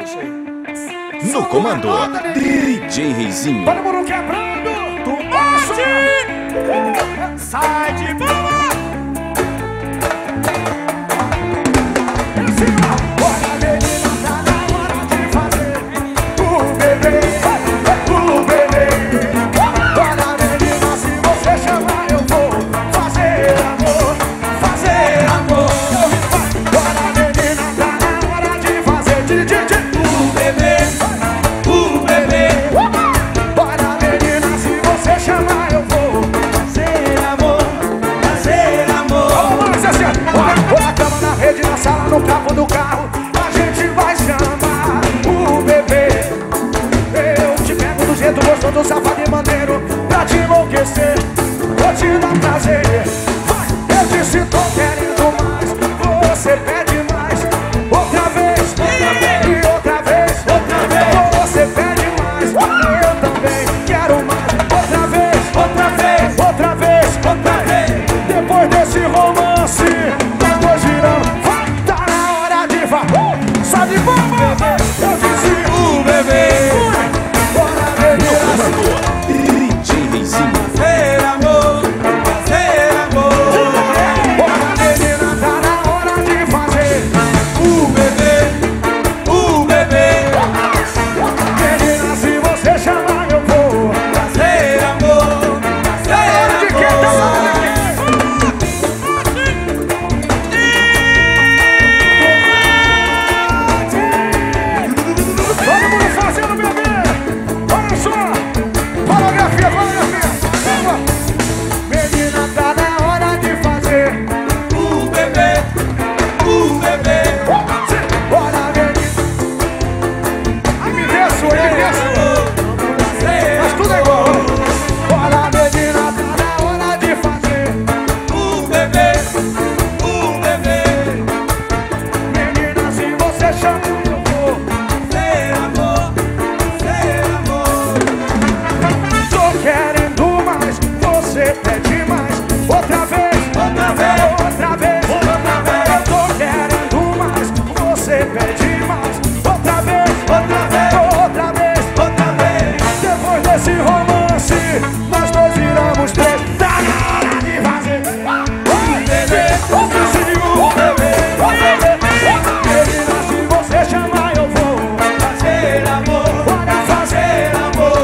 Puxa aí. No comando, DJ Reizinho. Todo mundo quebrando. Tu bate. Sai de boa. Em cima. Olha, menina, tá na hora de fazer o bebê. O bebê. Olha, menina, se você chamar eu vou fazer amor. Fazer amor. Olha, menina, tá na hora de fazer DJ. O bebê. O bebê. Olha, menina, se você chamar eu vou fazer amor. Fazer amor. Vamos assim, põe a cama na rede, na sala, no capô do carro. A gente vai chamar o bebê. Eu te pego do jeito gostoso, safado e maneiro, pra te enlouquecer, vou te dar prazer. Vai, eu disse tô querendo mais, você pede mais. Outra vez, e outra vez, outra vez. Você pede mais, eu também quero mais. Outra vez, outra vez, outra vez, outra vez. Depois desse romance, depois girando, vai, tá na hora de só de bomba. Eu disse o bebê. Bora, bebê. DJ Reizinho. Fazer amor, fazer amor. Bora, menina, tá na hora de fazer o bebê, o bebê. Menina, se você chamar eu vou fazer amor, fazer amor. Todo mundo fazendo bebê. Olha só. Coreografia, coreografia. Menina, tá na hora de fazer o bebê, o bebê. Bora, menina. Ai, me desço, me desço. Mas tudo é igual. Bora, menina, tá na hora de fazer o bebê, o bebê. Menina, se você chama eu vou fazer amor, fazer amor. Tô querendo mais, você pede mais. Outra vez, outra vez, outra vez, outra vez. Eu tô querendo mais, você pede mais. Outra vez, outra vez, outra vez, outra vez. Depois desse romance, nós dois viramos três. Tá na hora de fazer o bebê, o bebê, o bebê. Menina, se você chamar eu vou fazer amor, bora fazer amor.